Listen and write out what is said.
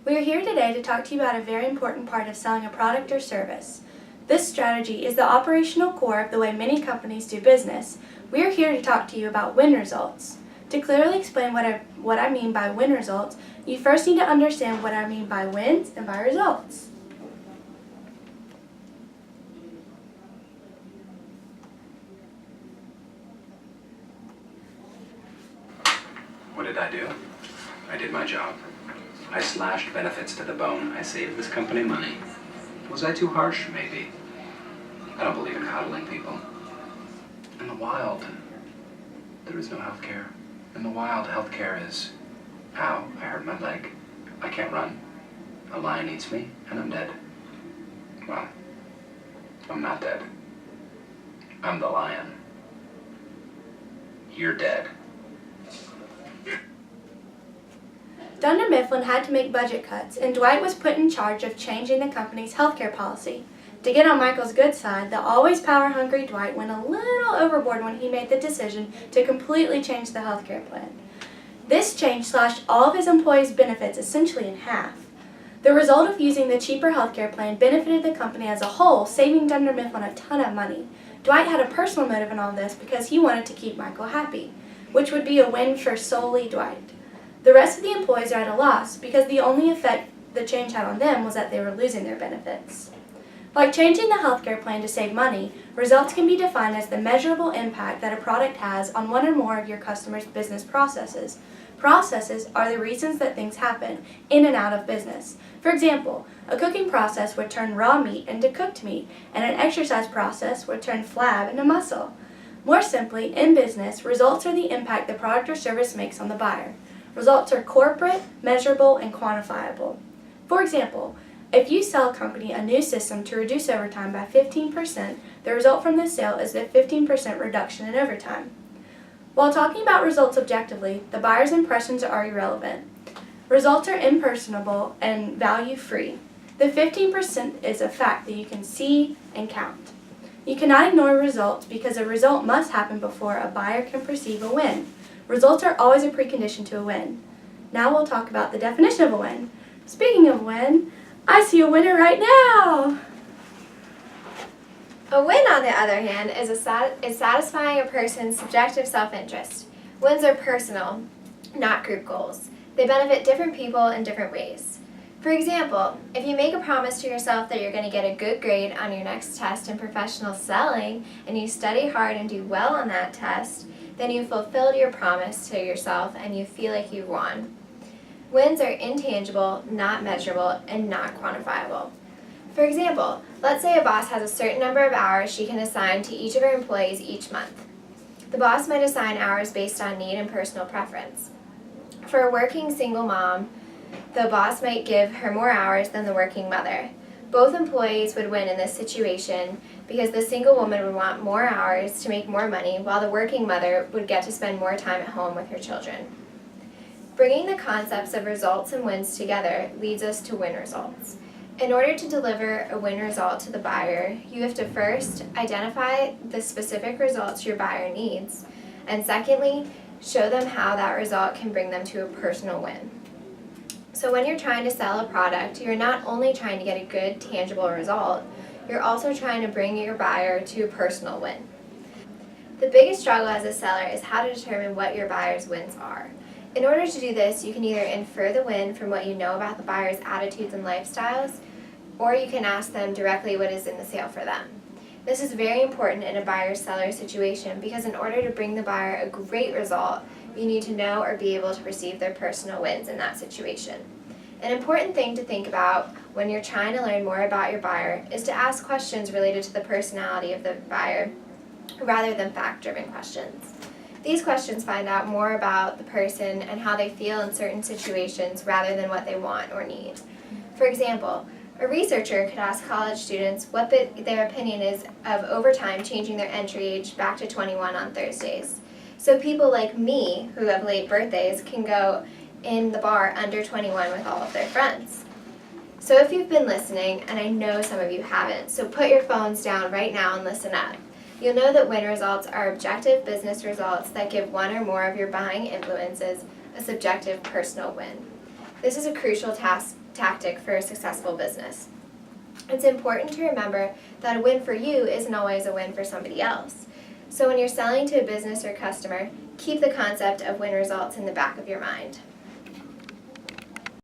We are here today to talk to you about a very important part of selling a product or service. This strategy is the operational core of the way many companies do business. We are here to talk to you about win results. To clearly explain what I mean by win results, you first need to understand what I mean by wins and by results. What did I do? I did my job. I slashed benefits to the bone. I saved this company money. Was I too harsh? Maybe. I don't believe in coddling people. In the wild, there is no healthcare. In the wild, healthcare is, ow, I hurt my leg. I can't run. A lion eats me, and I'm dead. Well, I'm not dead. I'm the lion. You're dead. Dunder Mifflin had to make budget cuts, and Dwight was put in charge of changing the company's healthcare policy. To get on Michael's good side, the always power-hungry Dwight went a little overboard when he made the decision to completely change the healthcare plan. This change slashed all of his employees' benefits essentially in half. The result of using the cheaper healthcare plan benefited the company as a whole, saving Dunder Mifflin a ton of money. Dwight had a personal motive in all this because he wanted to keep Michael happy, which would be a win for solely Dwight. The rest of the employees are at a loss because the only effect the change had on them was that they were losing their benefits. Like changing the healthcare plan to save money, results can be defined as the measurable impact that a product has on one or more of your customers' business processes. Processes are the reasons that things happen in and out of business. For example, a cooking process would turn raw meat into cooked meat, and an exercise process would turn flab into muscle. More simply, in business, results are the impact the product or service makes on the buyer. Results are corporate, measurable, and quantifiable. For example, if you sell a company a new system to reduce overtime by 15%, the result from this sale is a 15% reduction in overtime. While talking about results objectively, the buyer's impressions are irrelevant. Results are impersonable and value-free. The 15% is a fact that you can see and count. You cannot ignore results because a result must happen before a buyer can perceive a win. Results are always a precondition to a win. Now we'll talk about the definition of a win. Speaking of win, I see a winner right now! A win, on the other hand, is satisfying a person's subjective self-interest. Wins are personal, not group goals. They benefit different people in different ways. For example, if you make a promise to yourself that you're going to get a good grade on your next test in professional selling, and you study hard and do well on that test, then you fulfilled your promise to yourself and you feel like you've won. Wins are intangible, not measurable, and not quantifiable. For example, let's say a boss has a certain number of hours she can assign to each of her employees each month. The boss might assign hours based on need and personal preference. For a working single mom, the boss might give her more hours than the working mother. Both employees would win in this situation because the single woman would want more hours to make more money, while the working mother would get to spend more time at home with her children. Bringing the concepts of results and wins together leads us to win results. In order to deliver a win result to the buyer, you have to first identify the specific results your buyer needs, and secondly, show them how that result can bring them to a personal win. So when you're trying to sell a product, you're not only trying to get a good, tangible result, you're also trying to bring your buyer to a personal win. The biggest struggle as a seller is how to determine what your buyer's wins are. In order to do this, you can either infer the win from what you know about the buyer's attitudes and lifestyles, or you can ask them directly what is in the sale for them. This is very important in a buyer-seller situation because in order to bring the buyer a great result, you need to know or be able to perceive their personal wins in that situation. An important thing to think about when you're trying to learn more about your buyer is to ask questions related to the personality of the buyer rather than fact-driven questions. These questions find out more about the person and how they feel in certain situations rather than what they want or need. For example, a researcher could ask college students what their opinion is of overtime changing their entry age back to 21 on Thursdays. So people like me, who have late birthdays, can go in the bar under 21 with all of their friends. So if you've been listening, and I know some of you haven't, so put your phones down right now and listen up. You'll know that win results are objective business results that give one or more of your buying influences a subjective personal win. This is a crucial task tactic for a successful business. It's important to remember that a win for you isn't always a win for somebody else. So when you're selling to a business or customer, keep the concept of win results in the back of your mind.